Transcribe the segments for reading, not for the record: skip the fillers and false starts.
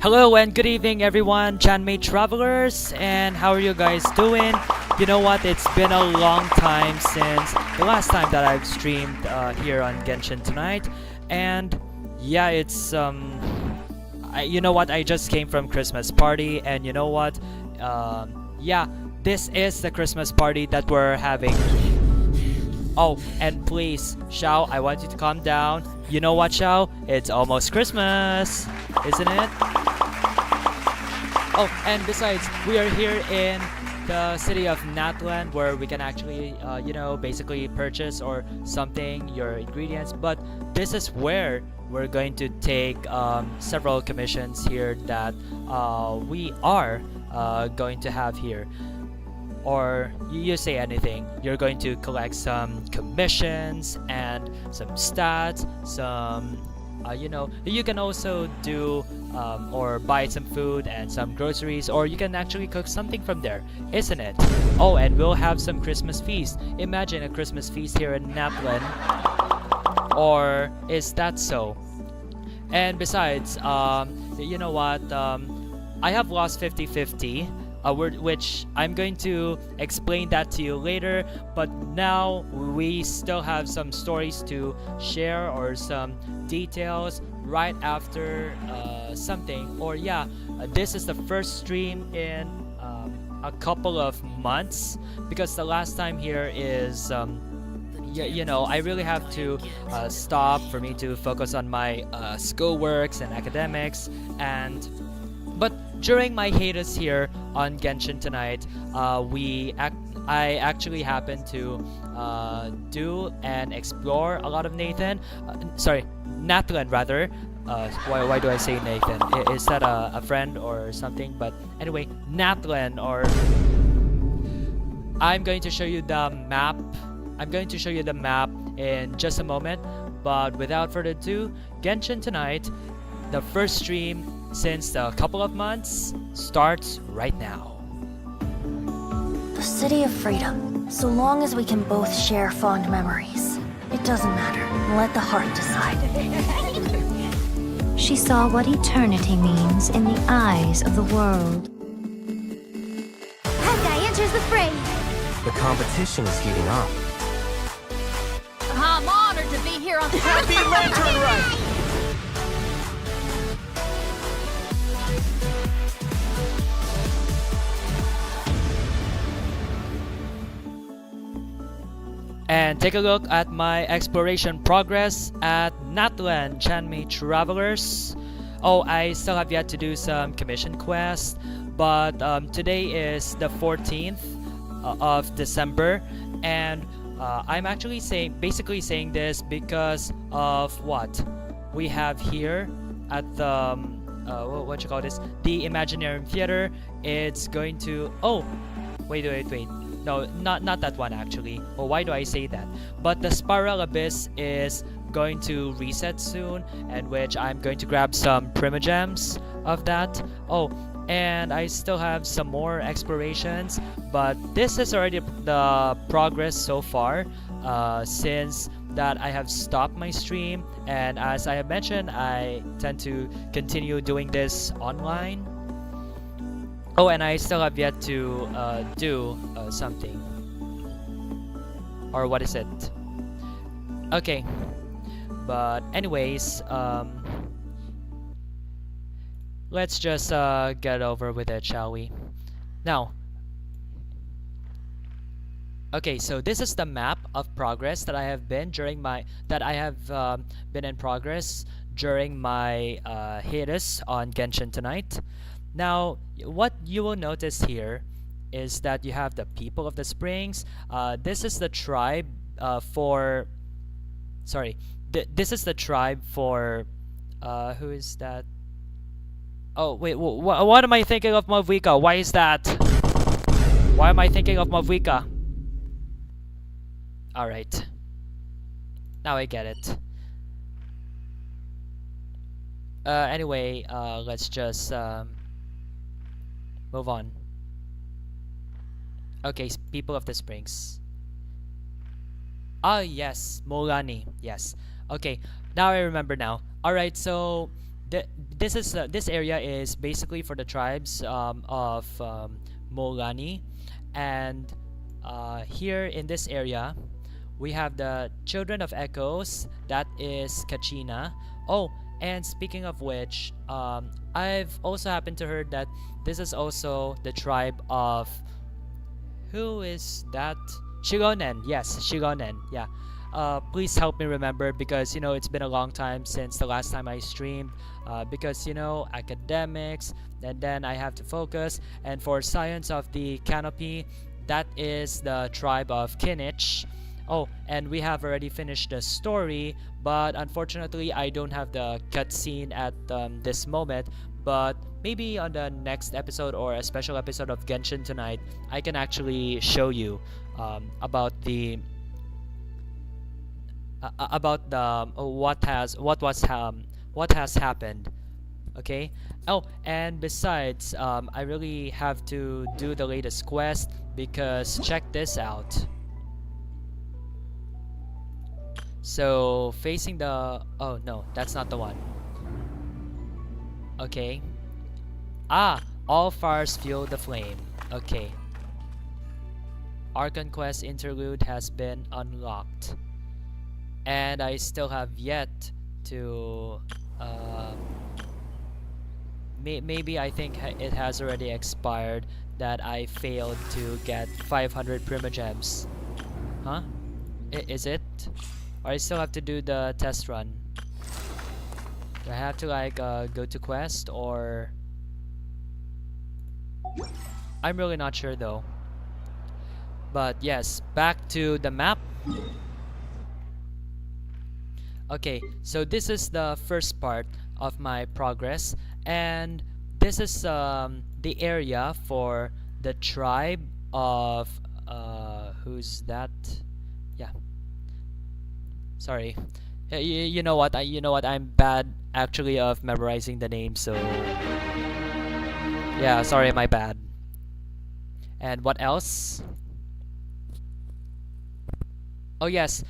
Hello and good evening everyone, Chanmei travelers, and how are you guys doing? You know what, it's been a long time since the last time that I've streamed here on Genshin tonight, and yeah, it's you know what, I just came from Christmas party, and you know what, yeah, this is the Christmas party that we're having. Oh, and please, Xiao, I want you to calm down. You know what, Xiao? It's almost Christmas, isn't it? Oh, and besides, we are here in the city of Natland where we can actually, basically purchase or something, your ingredients. But this is where we're going to take several commissions here that we are going to have here. Or you say anything, you're going to collect some commissions and some stats, some you can also do or buy some food and some groceries, or you can actually cook something from there, isn't it? Oh, and we'll have some Christmas feast. Imagine a Christmas feast here in Naplan. Or is that so? And besides, you know what, I have lost 50-50, which I'm going to explain that to you later, but now we still have some stories to share or some details right after something. Or yeah, this is the first stream in a couple of months, because the last time here is I really have to stop for me to focus on my schoolworks and academics. And but during my hiatus here on Genshin tonight, I actually happened to do and explore a lot of Natlan rather. Why do I say Nathan? Is that a friend or something? But anyway, Natlan, or I'm going to show you the map. I'm going to show you the map in just a moment. But without further ado, Genshin tonight, the first stream since a couple of months, starts right now. The City of Freedom. So long as we can both share fond memories. It doesn't matter. Let the heart decide. She saw what eternity means in the eyes of the world. That guy enters the fray. The competition is heating up. I'm honored to be here on the Happy Lantern Rite! And take a look at my exploration progress at Natlan, Chanmei Travelers. Oh, I still have yet to do some commission quests, but today is the 14th of December, and I'm actually basically saying this because of what we have here at the what you call this, the Imaginarium Theater. It's going to wait. No, not that one actually. Well, why do I say that? But the Spiral Abyss is going to reset soon, and which I'm going to grab some Primogems of that. Oh, and I still have some more explorations, but this is already the progress so far since that I have stopped my stream, and as I have mentioned, I tend to continue doing this online. Oh, and I still have yet to do something. Or what is it? Okay. But anyways, let's just get over with it, shall we? Now, okay, so this is the map of progress that I have been been in progress during my hiatus on Genshin tonight. Now, what you will notice here is that you have the People of the Springs. This is the tribe this is the tribe for who is that? Oh wait, what am I thinking of Mavika? Why is that? Why am I thinking of Mavika? Alright, now I get it. Anyway, let's just move on. Okay, People of the Springs. Ah, yes, Molani. Yes. Okay, now I remember now. Alright, so th- this area is basically for the tribes of Molani, and here in this area we have the Children of Echoes. That is Kachina. Oh, and speaking of which, I've also happened to heard that this is also the tribe of, who is that? Shigonen. Yes, Shigonen. Yeah. Please help me remember, because it's been a long time since the last time I streamed, because academics, and then I have to focus. And for Science of the Canopy, that is the tribe of Kinich. Oh, and we have already finished the story, but unfortunately I don't have the cutscene at this moment. But maybe on the next episode or a special episode of Genshin tonight, I can actually show you about the what has happened. Okay. Oh, and besides, I really have to do the latest quest, because check this out. So facing the, oh no, that's not the one. Okay. All fires fuel the flame. Okay. Archon Quest interlude has been unlocked, and I still have yet to maybe I think it has already expired, that I failed to get 500 Primogems. Huh? Is it? Or I still have to do the test run? Do I have to like go to quest, or I'm really not sure though. But yes, back to the map. Okay, so this is the first part of my progress, and this is the area for the tribe of who's that? Yeah. Sorry. You know what? I'm bad actually of memorizing the name, so yeah, sorry, my bad. And what else? Oh yes,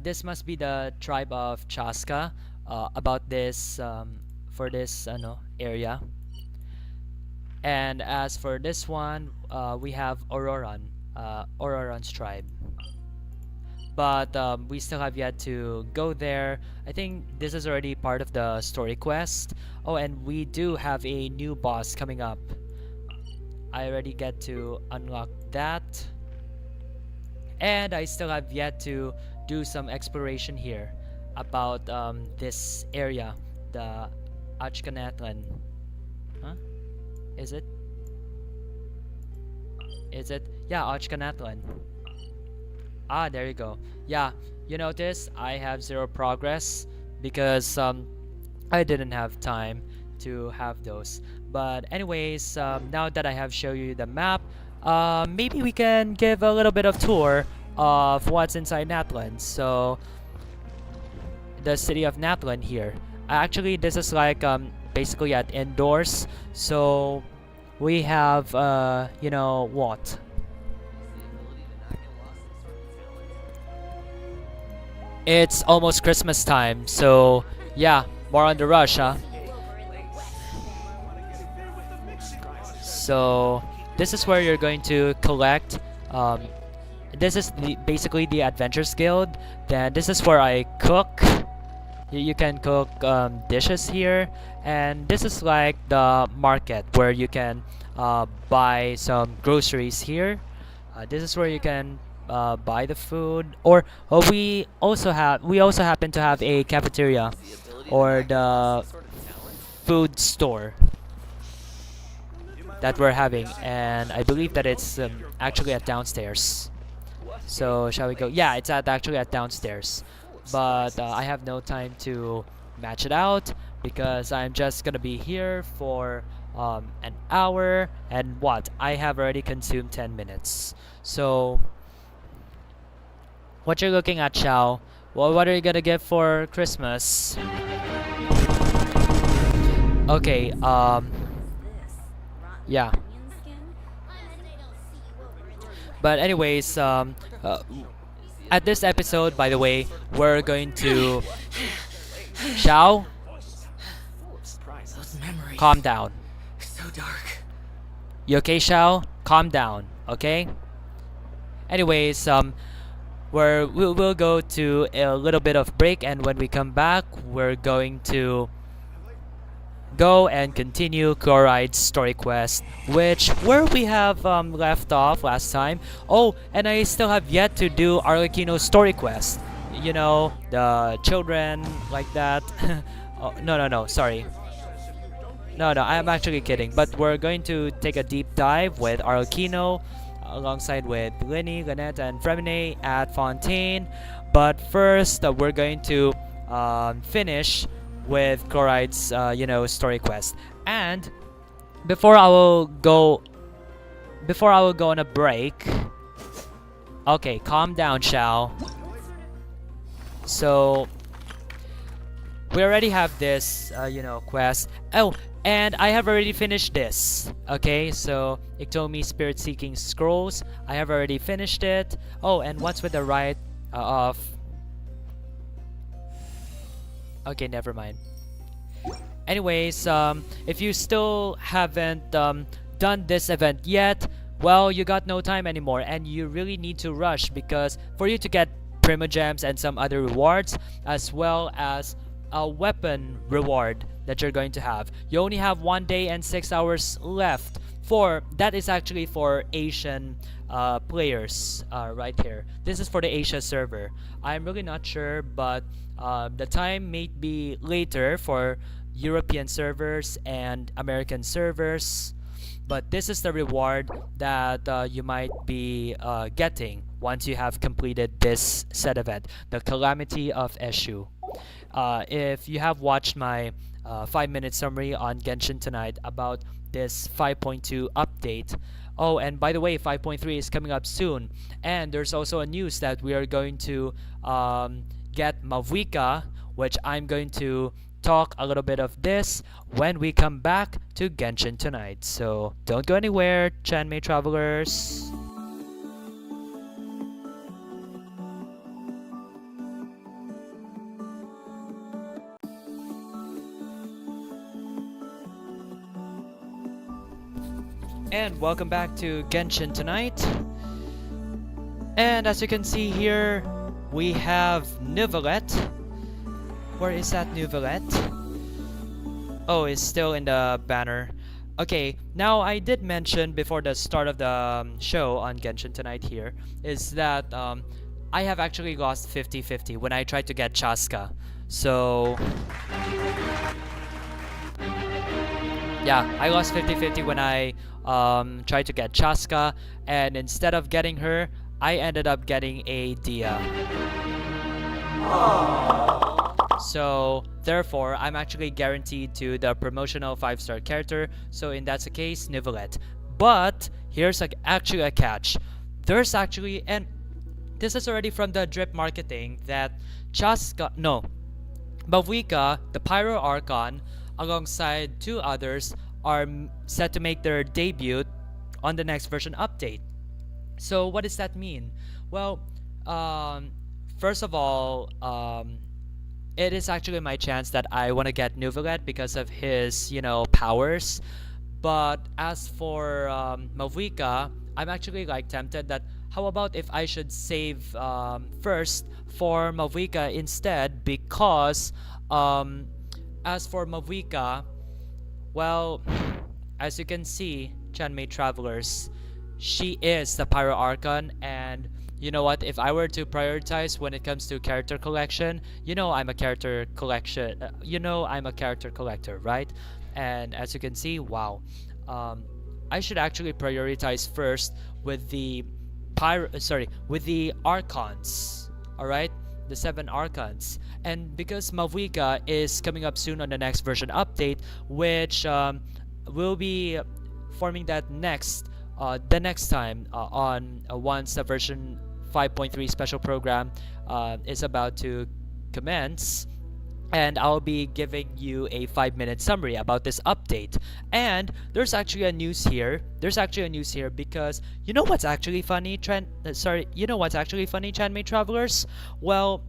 this must be the tribe of Chaska. About this for this area. And as for this one, we have Auroran's tribe. But we still have yet to go there. I think this is already part of the story quest. Oh, and we do have a new boss coming up. I already get to unlock that. And I still have yet to do some exploration here about this area, the Achkanatlan. Huh? Is it? Is it? Yeah, Achkanatlan. Ah, there you go. Yeah, you notice I have 0 progress because I didn't have time to have those. But anyways, now that I have shown you the map, maybe we can give a little bit of tour of what's inside Natlan. So the city of Natlan here. Actually, this is like basically at indoors. So we have you know what? It's almost Christmas time, so yeah, more on the rush, huh? So this is where you're going to collect. This is basically the Adventures Guild. Then this is where I cook. You can cook dishes here, and this is like the market where you can buy some groceries here. This is where you can buy the food, or we also happen to have a cafeteria or the food store that we're having, and I believe that it's actually at downstairs. So shall we go? Yeah, it's actually at downstairs, but I have no time to match it out because I'm just gonna be here for an hour, and what I have already consumed 10 minutes. So what you're looking at, Chow? Well, what are you gonna get for Christmas? Okay, yeah. But anyways, at this episode, by the way, we're going to Chow. memory. Calm down. So dark. You okay, Xiao? Calm down, okay? Anyways, we'll go to a little bit of break, and when we come back, we're going to go and continue Chloride's story quest, which where we have left off last time. Oh, and I still have yet to do Arlecchino's story quest. You know, the children like that. Oh, no, sorry. No, I'm actually kidding. But we're going to take a deep dive with Arlecchino, alongside with Linny, Lynette, and Fremine at Fontaine. But first, we're going to finish with Chloride's, story quest. And before I will go on a break. Okay, calm down, Xiao. So we already have this, quest. Oh, and I have already finished this. Okay, so Iktomi Spirit Seeking Scrolls. I have already finished it. Oh, and what's with the right of... Okay, never mind. Anyways, if you still haven't done this event yet, well, you got no time anymore, and you really need to rush, because for you to get Primogems and some other rewards, as well as a weapon reward that you're going to have, you only have 1 day and 6 hours left. That is actually for Asian players right here. This is for the Asia server. I'm really not sure, but the time may be later for European servers and American servers. But this is the reward that you might be getting once you have completed this set event, the Calamity of Eshu. If you have watched my 5-minute summary on Genshin tonight about this 5.2 update. Oh, and by the way, 5.3 is coming up soon. And there's also a news that we are going to get Mavuika, which I'm going to talk a little bit of this when we come back to Genshin tonight. So don't go anywhere, Chanmei travelers. And welcome back to Genshin tonight. And as you can see here, we have Neuvillette. Where is that Neuvillette? Oh, it's still in the banner. Okay, now I did mention before the start of the show on Genshin tonight here, is that I have actually lost 50-50 when I tried to get Chaska. So... yeah, I lost 50-50 when I tried to get Chaska, and instead of getting her, I ended up getting a Dia. So therefore, I'm actually guaranteed to the promotional 5-star character. So in that case, Neuvillette. But here's actually a catch. There's actually, and this is already from the drip marketing, that Mavuika, the Pyro Archon, alongside 2 others, are set to make their debut on the next version update. So what does that mean? Well, first of all, it is actually my chance that I want to get Neuvillette because of his, powers. But as for Mavuika, I'm actually tempted that how about if I should save first for Mavuika instead, because as for Mavuika, well, as you can see, Chanmei travelers, she is the Pyro Archon, and you know what, if I were to prioritize when it comes to character collection, I'm a character collector, right? And as you can see, wow, I should actually prioritize first with the Archons, alright? The 7 Archons. And because Mavuika is coming up soon on the next version update, which will be forming that the next time on once the version 5.3 special program is about to commence, and I'll be giving you a 5-minute summary about this update. And there's actually a news here. Because you know what's actually funny, Chanmei travelers? Well,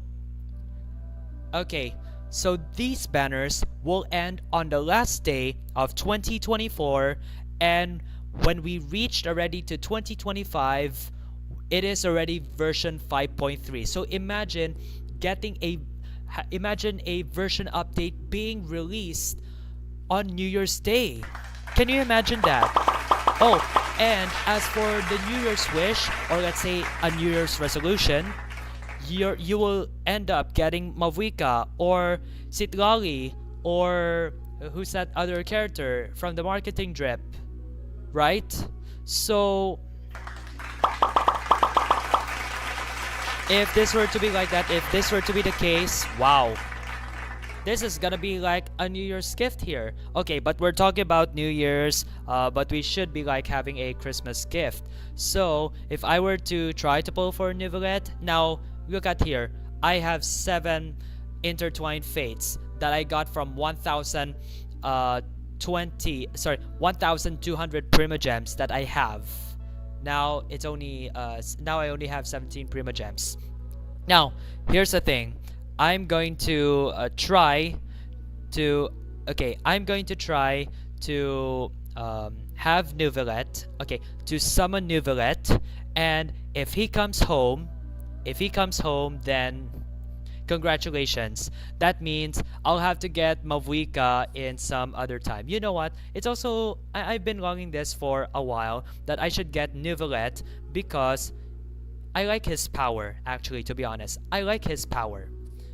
okay, So these banners will end on the last day of 2024, and when we reached already to 2025, it is already version 5.3. So imagine a version update being released on New Year's Day. Can you imagine that? Oh, and as for the New Year's wish, or let's say a New Year's resolution, you will end up getting Mavuika or Sitlali or who's that other character from the marketing drip, right? So if this were to be like that, if this were to be the case, wow, this is gonna be like a New Year's gift here. Okay, but we're talking about New Year's, but we should be like having a Christmas gift. So if I were to try to pull for Neuvillette, now look at here, I have 7 intertwined fates that I got from 1,200 primogems that I have. Now it's only now I only have 17 primogems. Now here's the thing, I'm going to try to have Neuvillette, to summon Neuvillette, and if he comes home, then congratulations. That means I'll have to get Mavuika in some other time. You know what? It's also, I've been longing this for a while, that I should get Neuvillette because I like his power, actually, to be honest. I like his power.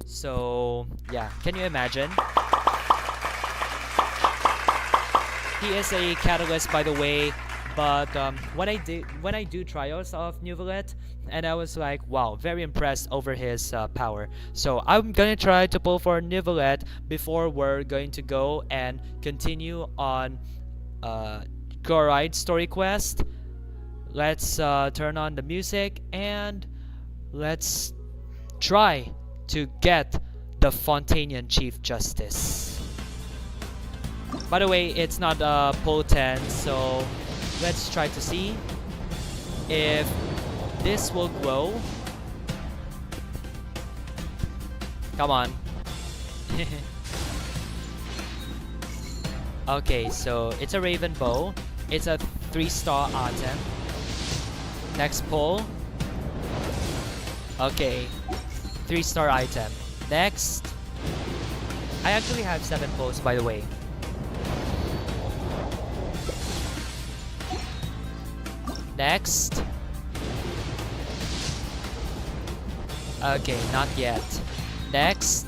So, yeah. Can you imagine? He is a catalyst, by the way. But when I do trials of Neuvillette, and I was like, wow, very impressed over his power. So I'm gonna try to pull for Neuvillette before we're going to go and continue on Chloride story quest. Let's turn on the music and let's try to get the Fontanian Chief Justice. By the way, it's not pull 10, so let's try to see if this will glow. Come on. Okay, so it's a Raven Bow. It's a 3-star item. Next pull. Okay, 3-star item. Next. I actually have 7 pulls, by the way. Next. Okay, not yet. Next.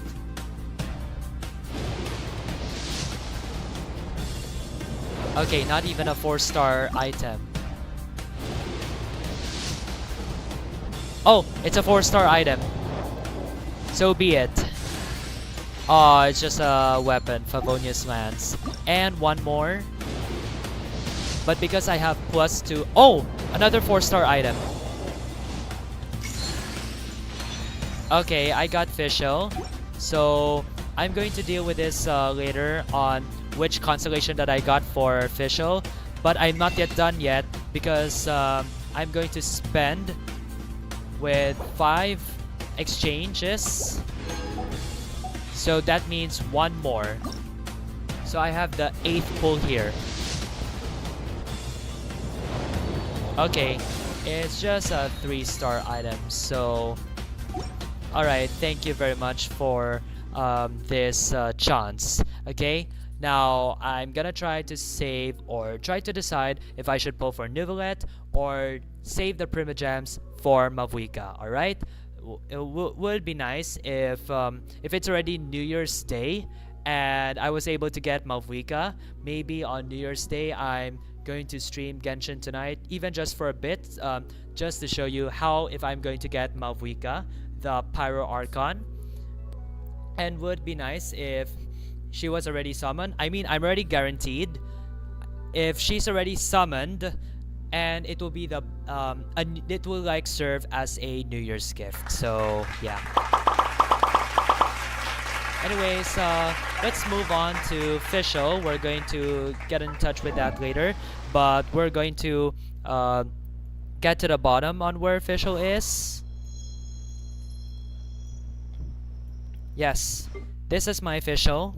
Okay, not even a 4-star item. Oh, it's a 4-star item. So be it. Oh, it's just a weapon, Favonius Lance. And one more. But because I have +2... Oh! Another 4-star item. Okay, I got Fischl. So, I'm going to deal with this later on which constellation that I got for Fischl. But I'm not yet done yet because I'm going to spend with 5 exchanges. So that means 1 more. So I have the 8th pull here. Okay, it's just a 3-star item, so alright, thank you very much for this chance. Okay, now I'm gonna try to save or try to decide if I should pull for Neuvillette or save the Primogems for Mavuika. Alright, it would be nice if it's already New Year's Day and I was able to get Mavuika. Maybe on New Year's Day I'm going to stream Genshin tonight, even just for a bit, just to show you how if I'm going to get Mavuika, the Pyro Archon. And would be nice if she was already summoned. I mean, I'm already guaranteed if she's already summoned, and it will be the it will like serve as a New Year's gift. So yeah. Anyways, let's move on to Fischl. We're going to get in touch with that later, but we're going to get to the bottom on where Fischl is. Yes, this is my official.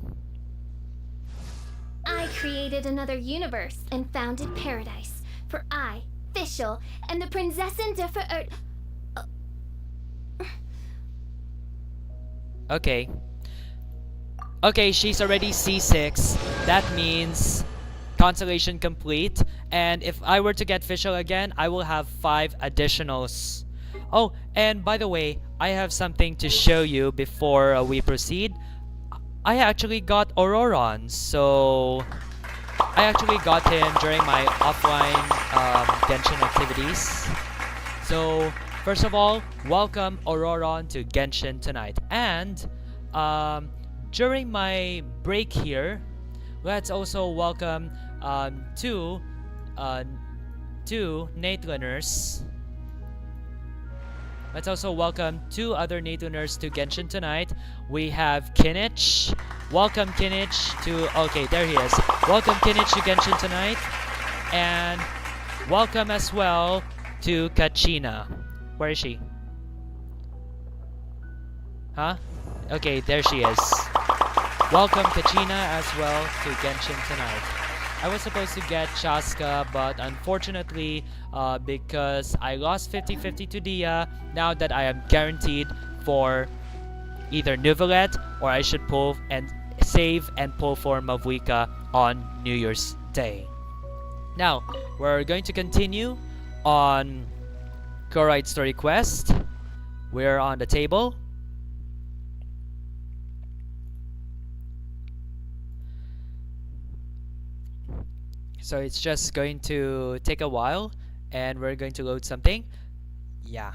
I created another universe and founded paradise. For I, Fischl, and the Prinzessin de Okay. Okay, she's already C6. That means constellation complete. And if I were to get Fischl again, I will have 5 additionals. Oh, and by the way, I have something to show you before we proceed. I actually got Auroron, so I actually got him during my offline Genshin activities. So first of all, welcome Auroron to Genshin tonight. And during my break here, let's also welcome two Nateliners. Let's also welcome 2 other Nateliners to Genshin tonight. We have Kinich. Welcome Kinich to... Okay, there he is. Welcome Kinich to Genshin tonight. And welcome as well to Kachina. Where is she? Huh? Okay, there she is. Welcome Kachina as well to Genshin tonight. I was supposed to get Chaska, but unfortunately, because I lost 50-50 to Dia, now that I am guaranteed for either Nuvalet, or I should pull and save and pull for Mavuika on New Year's Day. Now, we're going to continue on Chloride Story Quest. We're on the table. So it's just going to take a while, and we're going to load something. Yeah.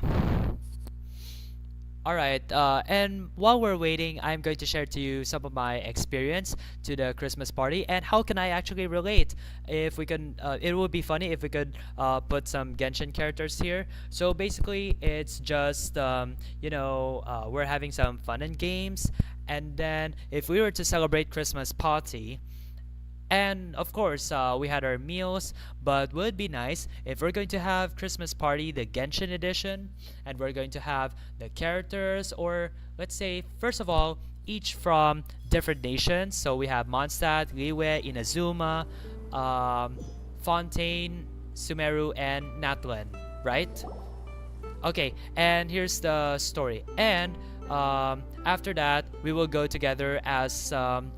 Alright, and while we're waiting, I'm going to share to you some of my experience to the Christmas party and how can I actually relate. If we can, it would be funny if we could put some Genshin characters here. So basically, it's just, we're having some fun and games, and then if we were to celebrate Christmas party, and of course, we had our meals, but would it be nice if we're going to have Christmas party, the Genshin edition, and we're going to have the characters, or let's say, first of all, each from different nations. So we have Mondstadt, Liyue, Inazuma, Fontaine, Sumeru, and Natlan, right? Okay, and here's the story. And after that, we will go together as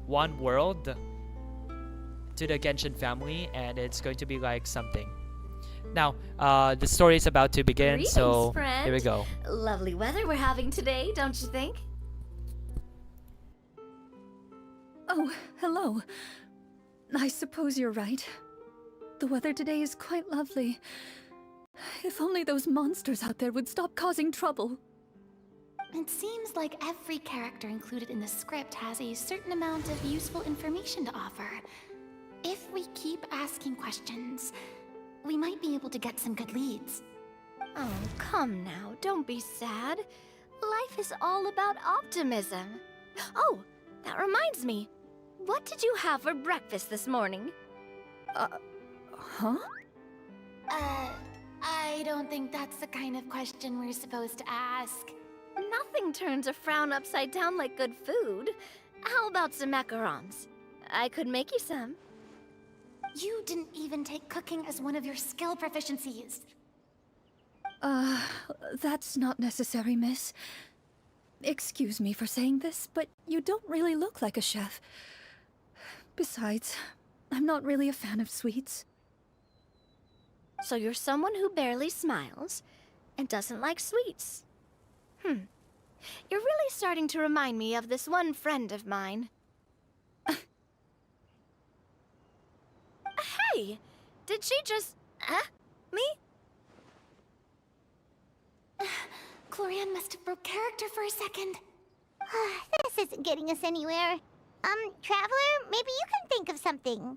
one world to the Genshin family, and it's going to be like something. Now, the story is about to begin, Greetings, so friend. here we go. Lovely weather we're having today, don't you think? Oh, hello. I suppose you're right. The weather today is quite lovely. If only those monsters out there would stop causing trouble. It seems like every character included in the script has a certain amount of useful information to offer. If we keep asking questions, we might be able to get some good leads. Oh, come now, don't be sad. Life is all about optimism. Oh, that reminds me. What did you have for breakfast this morning? Huh? I don't think that's the kind of question we're supposed to ask. Nothing turns a frown upside down like good food. How about some macarons? I could make you some. You didn't even take cooking as one of your skill proficiencies. That's not necessary, miss. Excuse me for saying this, but you don't really look like a chef. Besides, I'm not really a fan of sweets. So you're someone who barely smiles and doesn't like sweets. You're really starting to remind me of this one friend of mine. Hey! Did she just... me? Chlorian must have broke character for a second. This isn't getting us anywhere. Traveler, maybe you can think of something.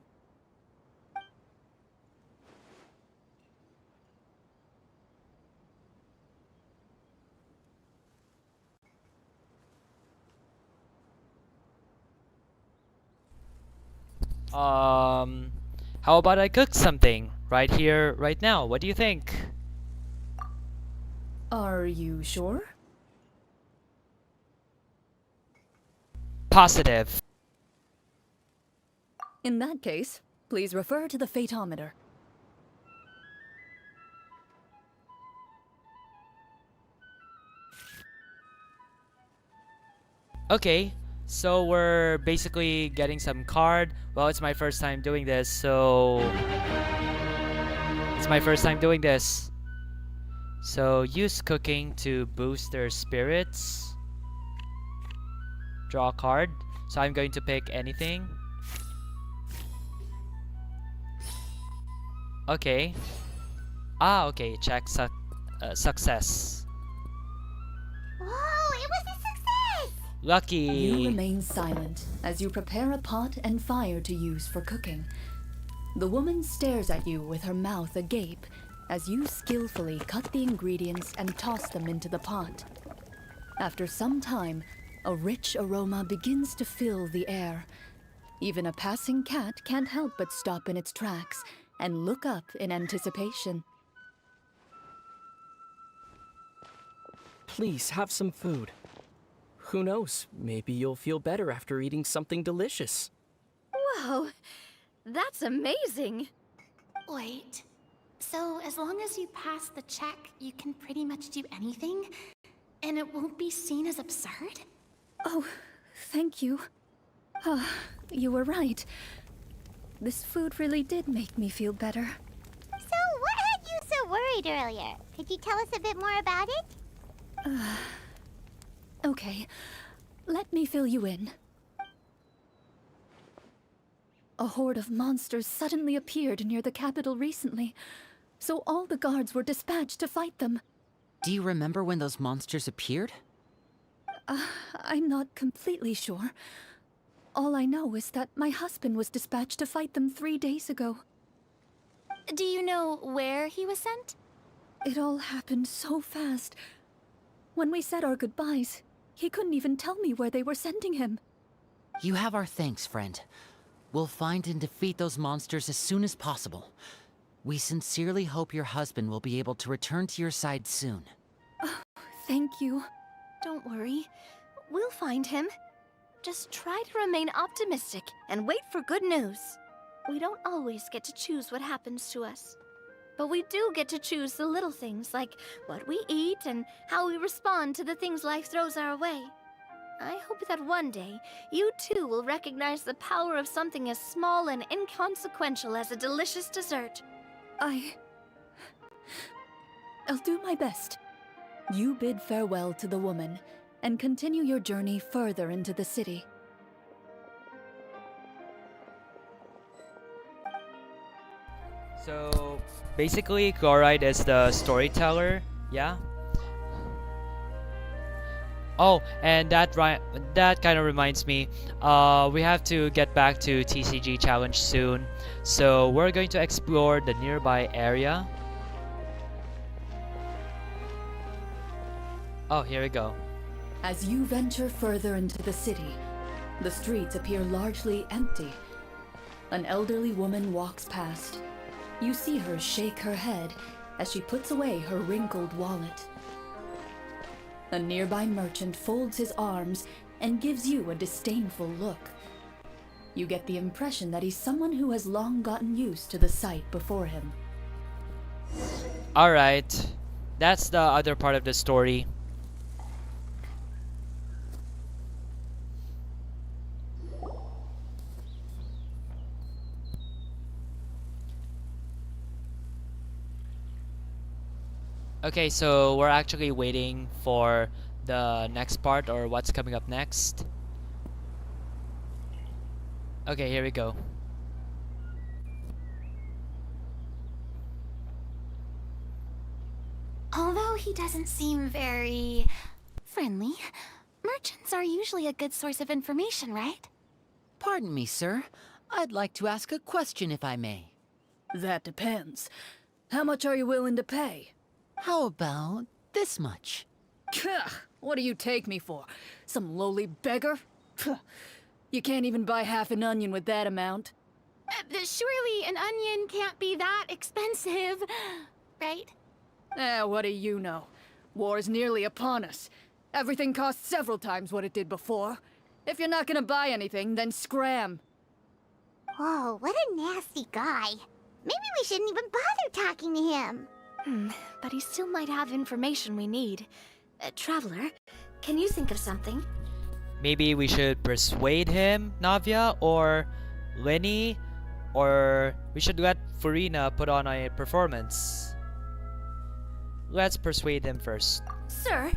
How about I cook something right here, right now? What do you think? Are you sure? positive. In that case, please refer to the fatometer. Okay, so we're basically getting some card. Well, it's my first time doing this, so So use cooking to boost their spirits. Draw a card. So I'm going to pick anything. Okay. Okay. Check success. Whoa, it was a success! Lucky. You remain silent as you prepare a pot and fire to use for cooking. The woman stares at you with her mouth agape as you skillfully cut the ingredients and toss them into the pot. After some time, a rich aroma begins to fill the air. Even a passing cat can't help but stop in its tracks and look up in anticipation. Please have some food. Who knows, maybe you'll feel better after eating something delicious. Whoa, that's amazing. Wait. So, as long as you pass the check, you can pretty much do anything? And it won't be seen as absurd? Oh, thank you. You were right. This food really did make me feel better. So, what had you so worried earlier? Could you tell us a bit more about it? Okay, let me fill you in. A horde of monsters suddenly appeared near the capital recently, so all the guards were dispatched to fight them. Do you remember when those monsters appeared? I'm not completely sure. All I know is that my husband was dispatched to fight them 3 days ago. Do you know where he was sent? It all happened so fast. When we said our goodbyes, he couldn't even tell me where they were sending him. You have our thanks, friend. We'll find and defeat those monsters as soon as possible. We sincerely hope your husband will be able to return to your side soon. Thank you. Don't worry. We'll find him. Just try to remain optimistic and wait for good news. We don't always get to choose what happens to us. But we do get to choose the little things like what we eat and how we respond to the things life throws our way. I hope that one day, you too will recognize the power of something as small and inconsequential as a delicious dessert. I'll do my best. You bid farewell to the woman and continue your journey further into the city. So basically, Chloride is the storyteller. Yeah. Oh, and that kind of reminds me, we have to get back to TCG Challenge soon, so we're going to explore the nearby area. Oh, here we go. As you venture further into the city, the streets appear largely empty. An elderly woman walks past. You see her shake her head as she puts away her wrinkled wallet. A nearby merchant folds his arms and gives you a disdainful look. You get the impression that he's someone who has long gotten used to the sight before him. Alright, that's the other part of the story. Okay, so we're actually waiting for the next part or what's coming up next. Okay, here we go. Although he doesn't seem very friendly, merchants are usually a good source of information, right? Pardon me, sir. I'd like to ask a question if I may. That depends. How much are you willing to pay? How about this much? What do you take me for? Some lowly beggar? You can't even buy half an onion with that amount. Surely an onion can't be that expensive, right? What do you know? War is nearly upon us. Everything costs several times what it did before. If you're not gonna buy anything, then scram. Whoa, what a nasty guy. Maybe we shouldn't even bother talking to him. But he still might have information we need. Traveler, can you think of something? Maybe we should persuade him, Navia, or Lenny, or we should let Furina put on a performance. Let's persuade him first. Sir,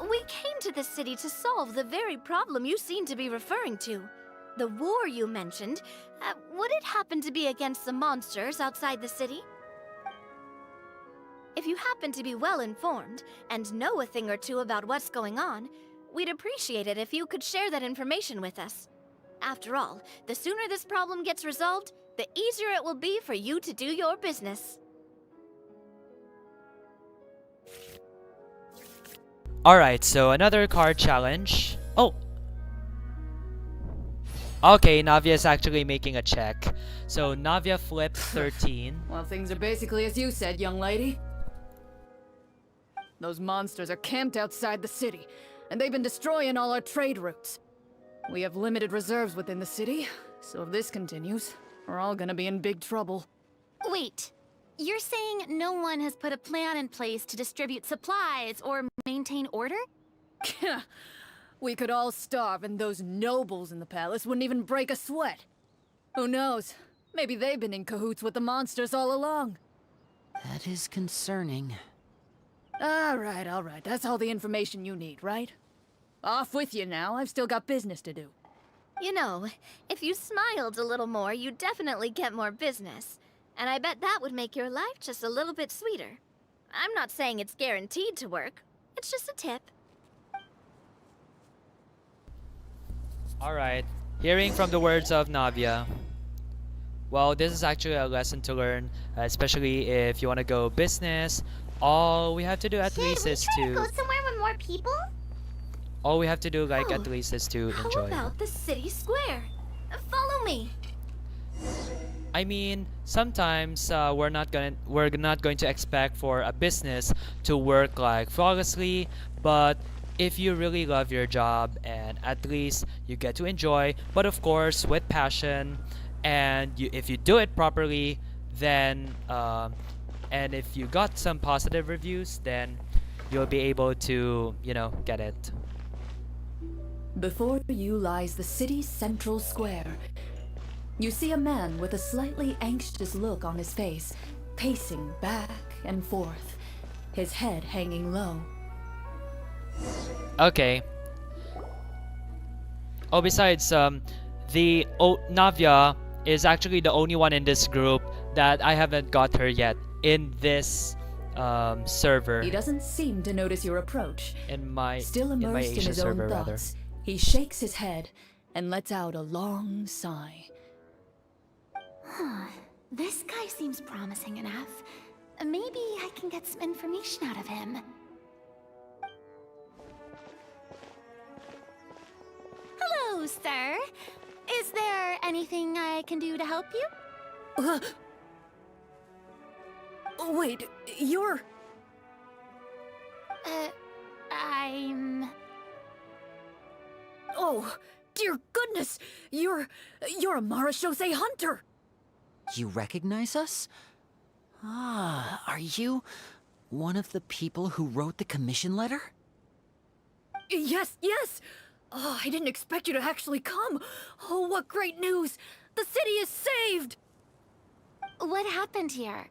we came to this city to solve the very problem you seem to be referring to. The war you mentioned, would it happen to be against the monsters outside the city? If you happen to be well informed and know a thing or two about what's going on, we'd appreciate it if you could share that information with us. After all, the sooner this problem gets resolved, the easier it will be for you to do your business. Alright, so another card challenge. Oh! Okay, Navia is actually making a check. So Navia flipped 13. Well, things are basically as you said, young lady. Those monsters are camped outside the city, and they've been destroying all our trade routes. We have limited reserves within the city, so if this continues, we're all gonna be in big trouble. Wait, you're saying no one has put a plan in place to distribute supplies or maintain order? We could all starve and those nobles in the palace wouldn't even break a sweat. Who knows? Maybe they've been in cahoots with the monsters all along. That is concerning. Alright, that's all the information you need, right? Off with you now, I've still got business to do. You know, if you smiled a little more, you'd definitely get more business. And I bet that would make your life just a little bit sweeter. I'm not saying it's guaranteed to work. It's just a tip. Alright, hearing from the words of Navia. Well, this is actually a lesson to learn, especially if you want to go business. All we have to do at least is to go somewhere with more people? All we have to do, like, at least is to How enjoy. about the city square? Follow me. I mean, sometimes we're not going to expect for a business to work like flawlessly, but if you really love your job and at least you get to enjoy, but of course with passion, and if you do it properly, then and if you got some positive reviews, then you'll be able to, you know, get it. Before you lies the city's central square. You see a man with a slightly anxious look on his face, pacing back and forth, his head hanging low. Okay. Oh, besides, Navia is actually the only one in this group that I haven't got her yet in this server. He doesn't seem to notice your approach. Still immersed in Asia his own server, rather. thoughts, he shakes his head and lets out a long sigh. This guy seems promising enough. Maybe I can get some information out of him. Hello, sir. Is there anything I can do to help you? Wait, you're... I'm... Oh, dear goodness! You're a Marechaussee hunter! You recognize us? Ah, are you one of the people who wrote the commission letter? Yes! Oh, I didn't expect you to actually come! Oh, what great news! The city is saved! What happened here?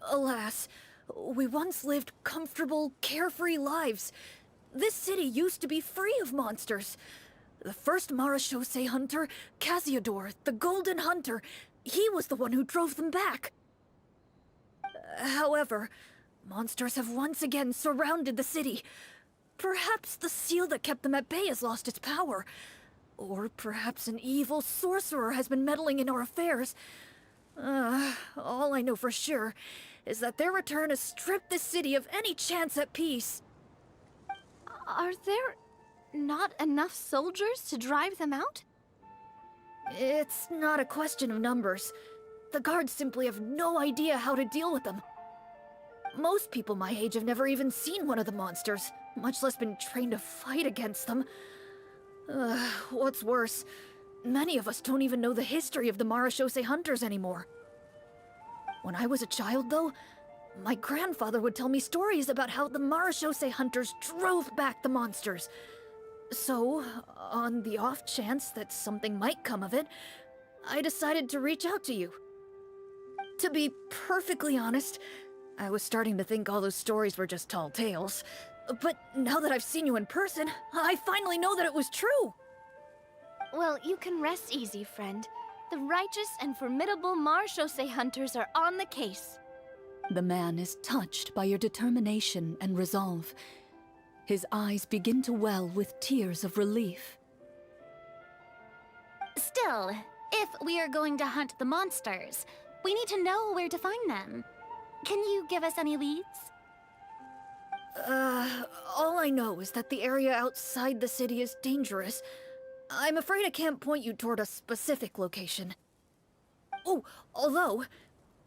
Alas, we once lived comfortable, carefree lives. This city used to be free of monsters. The first Marechaussee hunter, Casiodor, the Golden Hunter, he was the one who drove them back. However, monsters have once again surrounded the city. Perhaps the seal that kept them at bay has lost its power. Or perhaps an evil sorcerer has been meddling in our affairs. All I know for sure is that their return has stripped the city of any chance at peace. Are there not enough soldiers to drive them out? It's not a question of numbers. The guards simply have no idea how to deal with them. Most people my age have never even seen one of the monsters, much less been trained to fight against them. What's worse, many of us don't even know the history of the Marechaussee hunters anymore. When I was a child, though, my grandfather would tell me stories about how the Marechaussee hunters drove back the monsters. So, on the off chance that something might come of it, I decided to reach out to you. To be perfectly honest, I was starting to think all those stories were just tall tales. But now that I've seen you in person, I finally know that it was true! Well, you can rest easy, friend. The righteous and formidable Marechaussee hunters are on the case. The man is touched by your determination and resolve. His eyes begin to well with tears of relief. Still, if we are going to hunt the monsters, we need to know where to find them. Can you give us any leads? All I know is that the area outside the city is dangerous. I'm afraid I can't point you toward a specific location. Oh, although,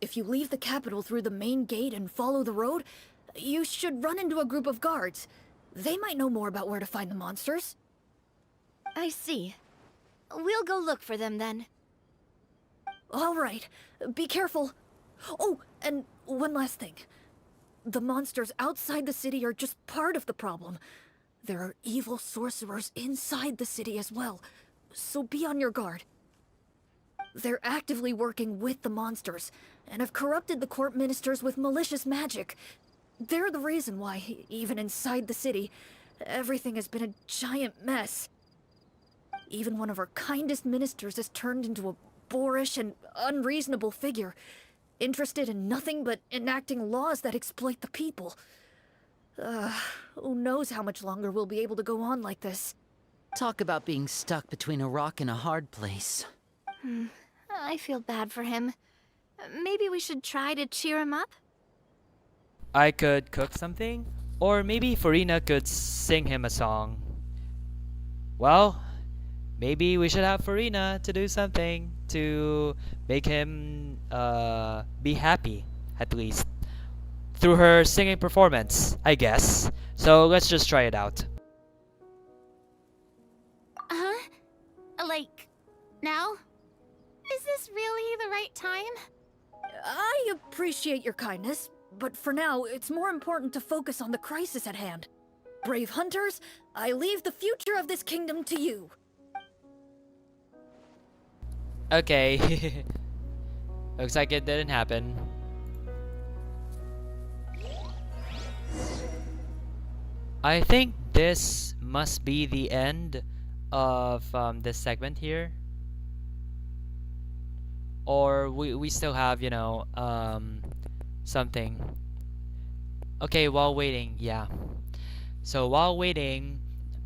if you leave the capital through the main gate and follow the road, you should run into a group of guards. They might know more about where to find the monsters. I see. We'll go look for them then. All right, be careful. Oh, and one last thing. The monsters outside the city are just part of the problem. There are evil sorcerers inside the city as well, so be on your guard. They're actively working with the monsters, and have corrupted the court ministers with malicious magic. They're the reason why, even inside the city, everything has been a giant mess. Even one of our kindest ministers has turned into a boorish and unreasonable figure, interested in nothing but enacting laws that exploit the people. Who knows how much longer we'll be able to go on like this. Talk about being stuck between a rock and a hard place. I feel bad for him. Maybe we should try to cheer him up? I could cook something, or maybe Farina could sing him a song. Well, maybe we should have Farina to do something to make him be happy, at least. Through her singing performance, I guess. So let's just try it out. Like, now? Is this really the right time? I appreciate your kindness, but for now, it's more important to focus on the crisis at hand. Brave hunters, I leave the future of this kingdom to you. Okay. Looks like it didn't happen. I think this must be the end of this segment here. Or we still have, you know, something. Okay, while waiting, yeah. So while waiting,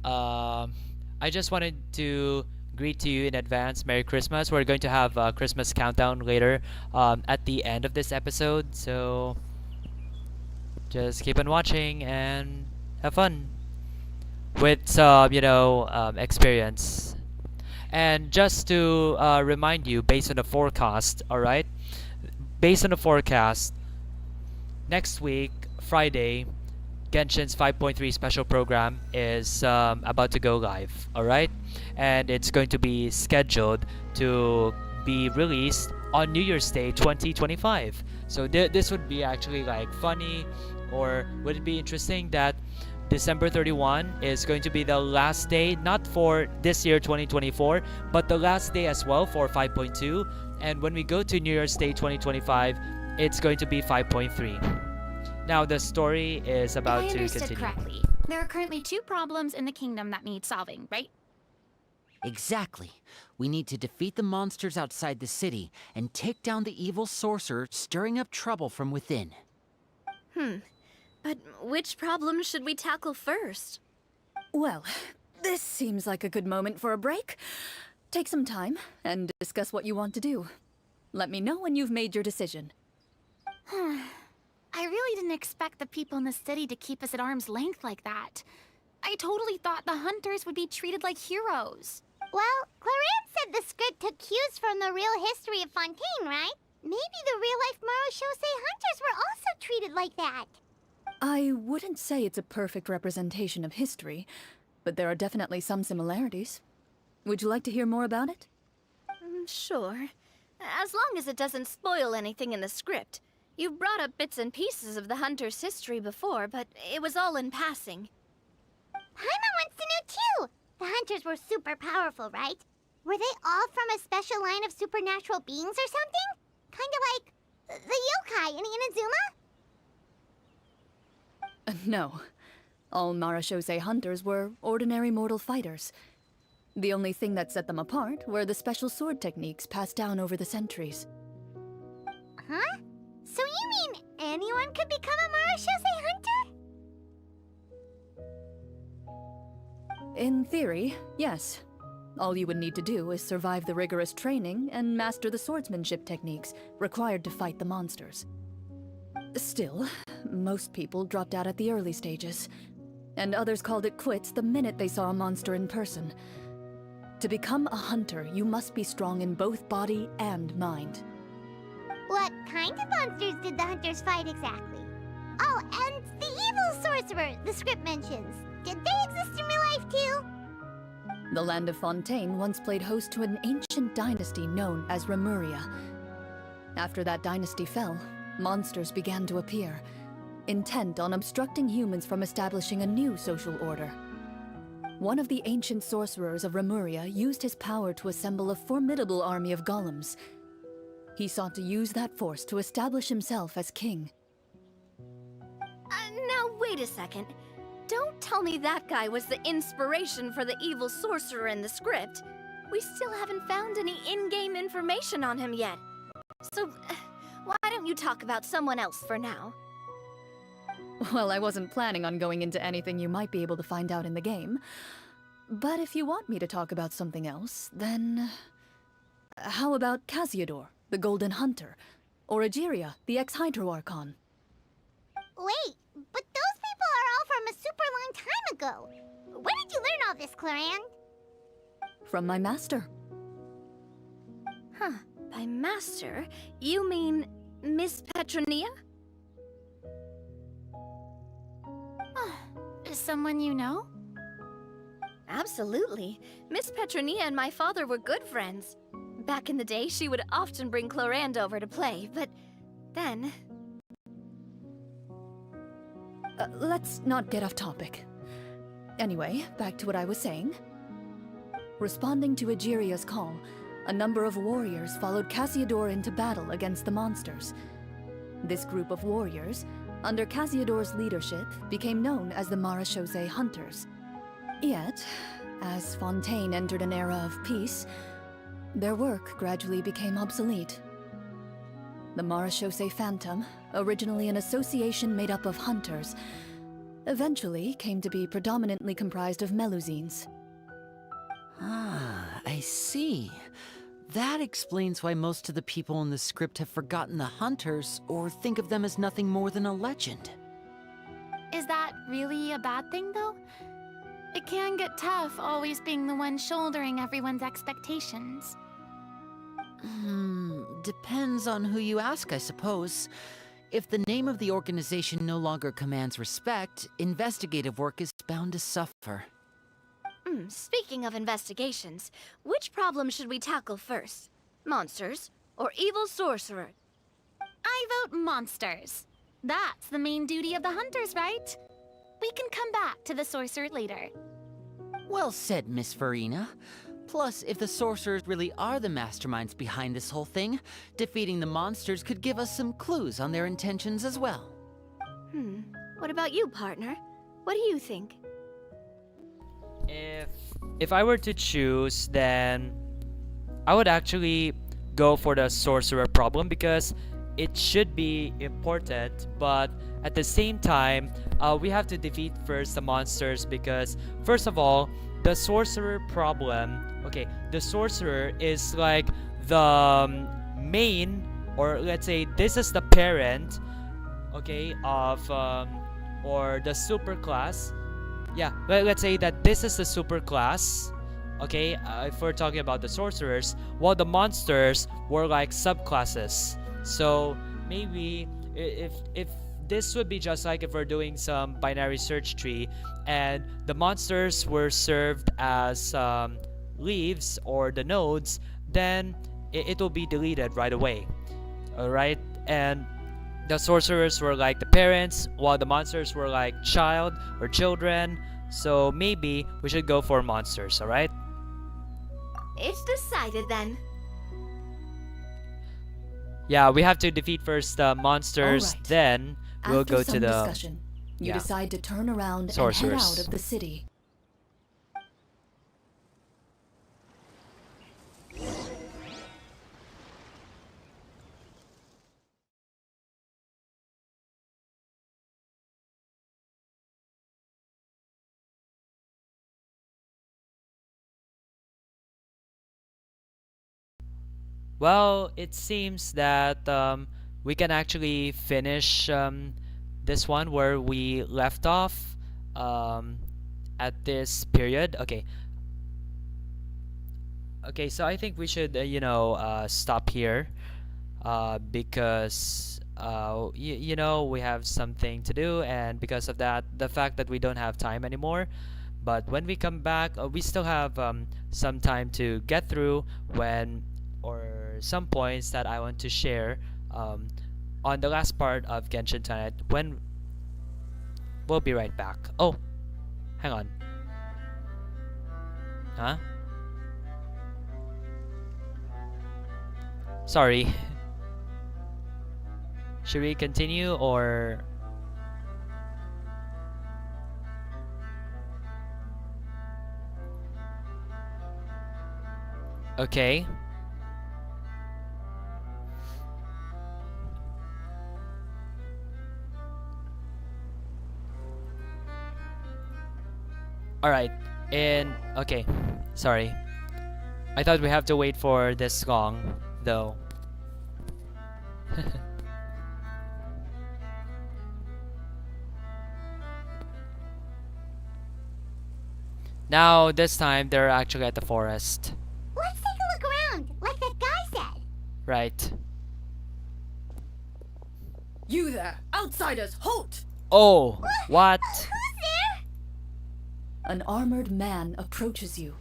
I just wanted to greet to you in advance Merry Christmas. We're going to have a Christmas countdown later at the end of this episode. So just keep on watching and have fun with some, you know, experience. And just to remind you, based on the forecast, alright? Based on the forecast, next week, Friday, Genshin's 5.3 special program is about to go live, alright? And it's going to be scheduled to be released on New Year's Day 2025. So this would be actually like funny, or would it be interesting that December 31 is going to be the last day, not for this year 2024, but the last day as well for 5.2. And when we go to New Year's Day 2025, it's going to be 5.3. Now the story is about If I to understood continue. correctly, there are currently 2 problems in the kingdom that need solving, right? Exactly. We need to defeat the monsters outside the city and take down the evil sorcerer stirring up trouble from within. But which problem should we tackle first? Well, this seems like a good moment for a break. Take some time and discuss what you want to do. Let me know when you've made your decision. I really didn't expect the people in the city to keep us at arm's length like that. I totally thought the hunters would be treated like heroes. Well, Clarence said the script took cues from the real history of Fontaine, right? Maybe the real-life Marechaussee hunters were also treated like that. I wouldn't say it's a perfect representation of history, but there are definitely some similarities. Would you like to hear more about it? Sure. As long as it doesn't spoil anything in the script. You brought up bits and pieces of the Hunter's history before, but it was all in passing. Paimon wants to know too! The Hunters were super powerful, right? Were they all from a special line of supernatural beings or something? Kind of like the yokai in Inazuma? No. All Marechaussee hunters were ordinary mortal fighters. The only thing that set them apart were the special sword techniques passed down over the centuries. Huh? So you mean anyone could become a Marechaussee hunter? In theory, yes. All you would need to do is survive the rigorous training and master the swordsmanship techniques required to fight the monsters. Still, most people dropped out at the early stages, and others called it quits the minute they saw a monster in person. To become a hunter, you must be strong in both body and mind. What kind of monsters did the hunters fight exactly? Oh, and the evil sorcerer the script mentions. Did they exist in real life too? The land of Fontaine once played host to an ancient dynasty known as Remuria. After that dynasty fell, monsters began to appear, intent on obstructing humans from establishing a new social order. One of the ancient sorcerers of Remuria used his power to assemble a formidable army of golems. He sought to use that force to establish himself as king. Now wait a second. Don't tell me that guy was the inspiration for the evil sorcerer in the script. We still haven't found any in-game information on him yet. So, why don't you talk about someone else for now? Well, I wasn't planning on going into anything you might be able to find out in the game. But if you want me to talk about something else, then... How about Casiodor, the Golden Hunter? Or Egeria, the ex-Hydro Archon? Wait, but those people are all from a super long time ago. Where did you learn all this, Cloran? From my master. Huh. By master, you mean Miss Petronia? Someone you know? Absolutely. Miss Petronia and my father were good friends. Back in the day, she would often bring Clorand over to play, but then... Let's not get off topic. Anyway, back to what I was saying. Responding to Egeria's call, a number of warriors followed Casiodor into battle against the monsters. This group of warriors, under Casiodor's leadership, became known as the Marechaussee Hunters. Yet, as Fontaine entered an era of peace, their work gradually became obsolete. The Marechaussee Phantom, originally an association made up of hunters, eventually came to be predominantly comprised of Melusines. Ah, I see. That explains why most of the people in the script have forgotten the hunters or think of them as nothing more than a legend. Is that really a bad thing, though? It can get tough always being the one shouldering everyone's expectations. Depends on who you ask, I suppose. If the name of the organization no longer commands respect, investigative work is bound to suffer. Speaking of investigations, which problem should we tackle first? Monsters or evil sorcerer? I vote monsters. That's the main duty of the hunters, right? We can come back to the sorcerer later. Well said, Miss Farina. Plus, if the sorcerers really are the masterminds behind this whole thing, defeating the monsters could give us some clues on their intentions as well. What about you, partner? What do you think? If I were to choose, then I would actually go for the sorcerer problem because it should be important, but at the same time, we have to defeat first the monsters because, first of all, the sorcerer problem, okay, the sorcerer is like the main, or let's say this is the parent, okay, of, or the super class. Yeah, let's say that this is the super class, okay, if we're talking about the sorcerers, while the monsters were like subclasses. So maybe if this would be just like if we're doing some binary search tree and the monsters were served as leaves or the nodes, then it will be deleted right away. Alright? And the sorcerers were like the parents, while the monsters were like child or children. So maybe we should go for monsters, alright? It's decided then. Yeah, we have to defeat first the monsters, Alright. then we'll After go some to the discussion, you yeah. decide to turn around and head Sorcerers. out of the city. Well, it seems that we can actually finish this one where we left off at this period. Okay. Okay, so I think we should, stop here because, you know, we have something to do, and because of that, the fact that we don't have time anymore. But when we come back, we still have some time to get through or some points that I want to share on the last part of Genshin tonight. When we'll be right back. Oh, hang on. Huh? Sorry. Should we continue or? Okay. Alright, and okay, sorry. I thought we have to wait for this long, though. Now, this time, they're actually at the forest. Let's take a look around, like that guy said. Right. You there, outsiders, halt! Oh, what? Who's there? An armored man approaches you.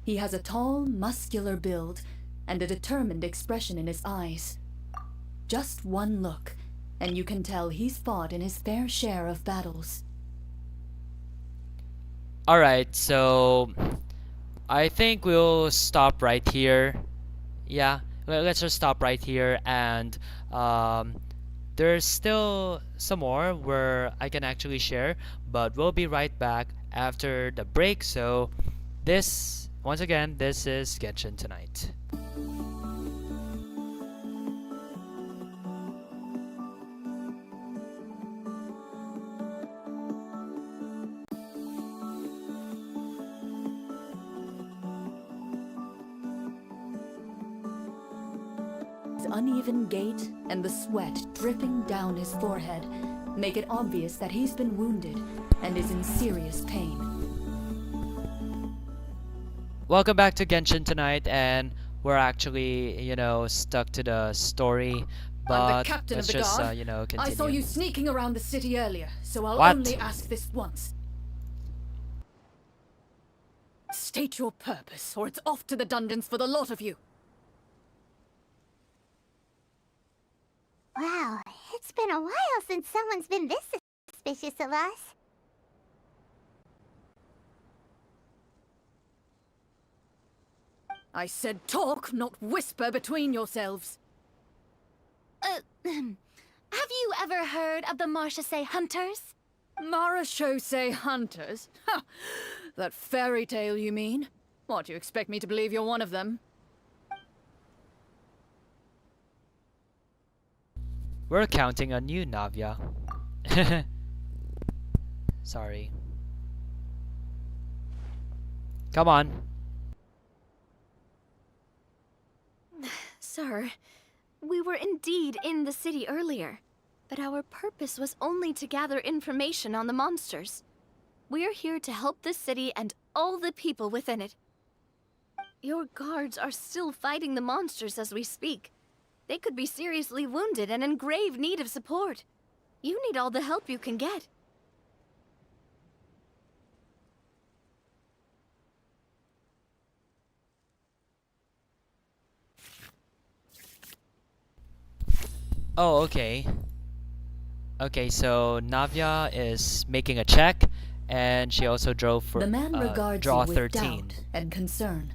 He has a tall, muscular build and a determined expression in his eyes. Just one look, and you can tell he's fought in his fair share of battles. Alright, so I think we'll stop right here. Yeah, let's just stop right here, and there's still some more where I can actually share, but we'll be right back after the break. So once again, this is Genshin Tonight. His uneven gait and the sweat dripping down his forehead make it obvious that he's been wounded and is in serious pain. Welcome back to Genshin Tonight, and we're actually, stuck to the story. But I'm the captain let's of the just, guard. continue. I saw you sneaking around the city earlier, so I'll What? only ask this once. State your purpose, or it's off to the dungeons for the lot of you. Wow, it's been a while since someone's been this suspicious of us. I said talk, not whisper between yourselves. Have you ever heard of the Marechaussee hunters? Marechaussee hunters? Ha! That fairy tale, you mean? What, you expect me to believe you're one of them? We're counting on you, Navya. Sorry. Come on. Sir, we were indeed in the city earlier, but our purpose was only to gather information on the monsters. We're here to help the city and all the people within it. Your guards are still fighting the monsters as we speak. They could be seriously wounded and in grave need of support. You need all the help you can get. Oh, okay. Okay, so Navya is making a check, and she also drove for The man regards draw you with 13. doubt and concern.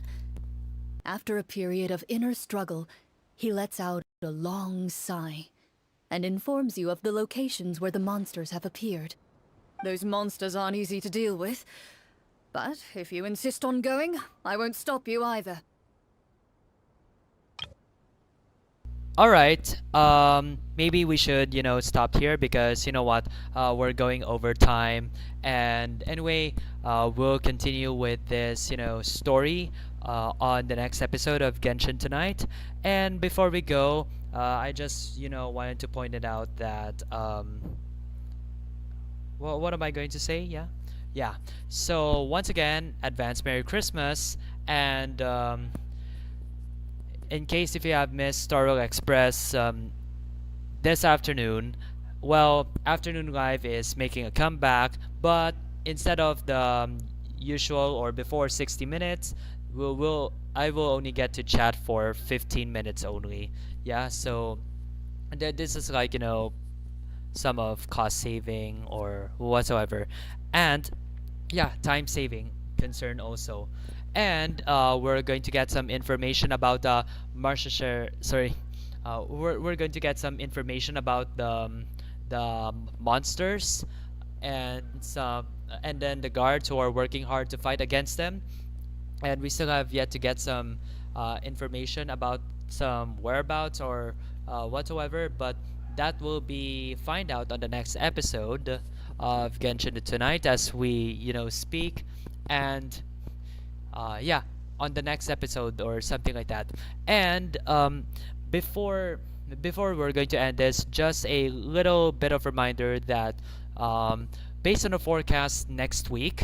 After a period of inner struggle, he lets out a long sigh and informs you of the locations where the monsters have appeared. Those monsters aren't easy to deal with, but if you insist on going, I won't stop you either. All right. Maybe we should, stop here because you know what? We're going over time, and anyway, we'll continue with this, story, on the next episode of Genshin tonight. And before we go, I just, wanted to point it out that, well, what am I going to say? Yeah, yeah. So once again, advance Merry Christmas, and in case if you have missed Starrow Express this afternoon, well, Afternoon Live is making a comeback, but instead of the usual or before 60 minutes, I will only get to chat for 15 minutes only. Yeah, so this is like, some of cost saving or whatsoever, and yeah, time saving concern also. And we're going to get some information about the Marechaussee. Sorry, we're going to get some information about the monsters, and some, and then the guards who are working hard to fight against them. And we still have yet to get some information about some whereabouts or whatsoever, but that will be find out on the next episode of Genshin tonight as we speak. And yeah, on the next episode or something like that. And before we're going to end this, just a little bit of reminder that based on the forecast next week,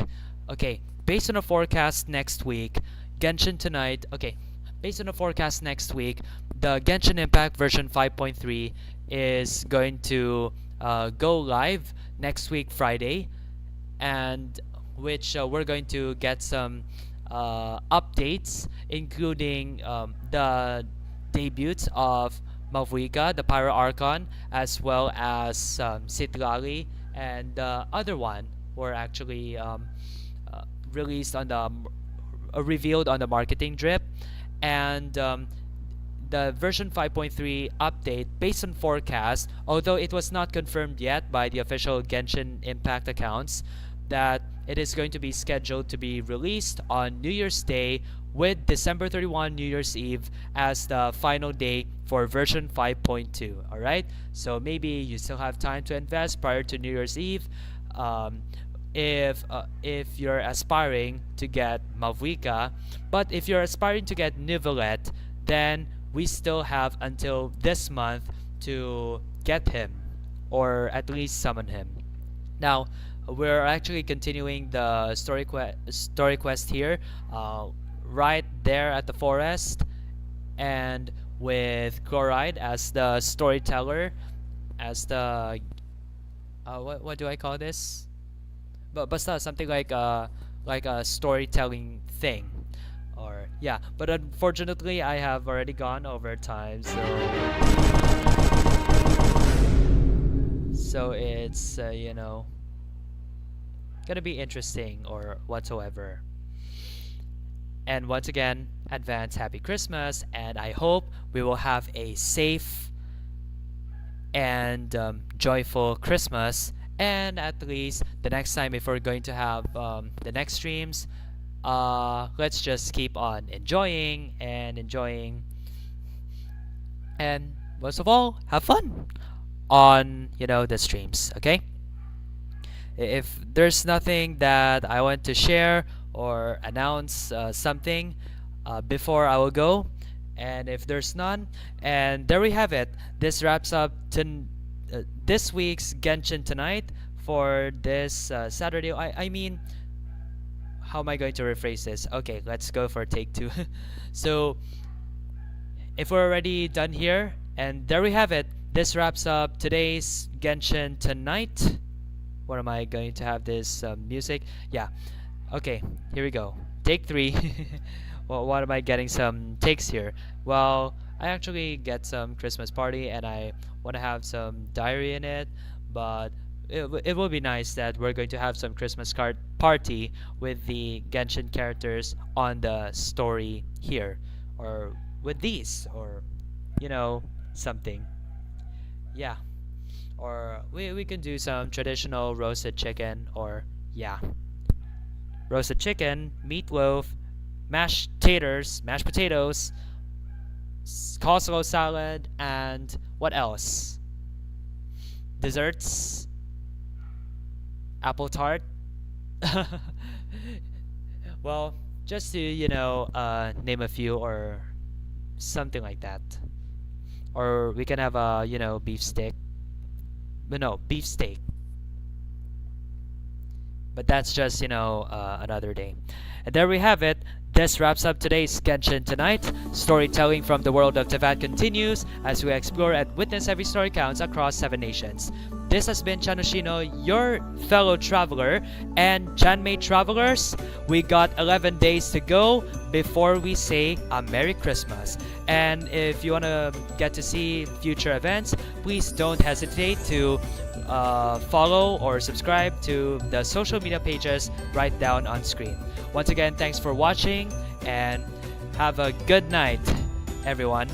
okay, based on the forecast next week, Genshin tonight, okay, based on the forecast next week, the Genshin Impact version 5.3 is going to go live next week Friday, and which we're going to get some updates, including the debuts of Mavuika, the Pyro Archon, as well as Citlali, and the other one were actually released on the revealed on the marketing drip. And the version 5.3 update based on forecast, although it was not confirmed yet by the official Genshin Impact accounts, that it is going to be scheduled to be released on New Year's Day, with December 31, New Year's Eve, as the final day for version 5.2. Alright, so maybe you still have time to invest prior to New Year's Eve. If you're aspiring to get Mavuika, but if you're aspiring to get Nivelette, then we still have until this month to get him, or at least summon him. Now, we're actually continuing the story quest here, right there at the forest, and with Chloride as the storyteller, as the what do I call this? But basta, something like a storytelling thing, or yeah. But unfortunately, I have already gone over time, so it's gonna be interesting or whatsoever. And once again, advance Happy Christmas, and I hope we will have a safe and joyful Christmas. And at least the next time, if we're going to have the next streams, let's just keep on enjoying, and most of all, have fun on the streams. Okay, if there's nothing that I want to share or announce something before I will go, and if there's none, and there we have it. This wraps up this week's Genshin Tonight for this Saturday. I mean, how am I going to rephrase this? Okay, let's go for take two. So if we're already done here, and there we have it. This wraps up today's Genshin Tonight. What am I going to have this music? Yeah. Okay, here we go. Take three. Well, what am I getting some takes here? Well, I actually get some Christmas party and I want to have some diary in it, but it will be nice that we're going to have some Christmas card party with the Genshin characters on the story here, or with these, or something. Yeah, or we can do some traditional roasted chicken, or yeah, roasted chicken, meatloaf, mashed potatoes, coleslaw salad, and what else? Desserts, apple tart. Well, just to name a few, or something like that. Or we can have a beef steak. But no, beef steak. But that's just another day. And there we have it. This wraps up today's Genshin Tonight. Storytelling from the world of Teyvat continues as we explore and witness every story counts across 7 nations. This has been Chanoshino, your fellow traveler, and Janmei travelers, we got 11 days to go before we say a Merry Christmas. And if you want to get to see future events, please don't hesitate to follow or subscribe to the social media pages right down on screen. Once again, thanks for watching and have a good night, everyone.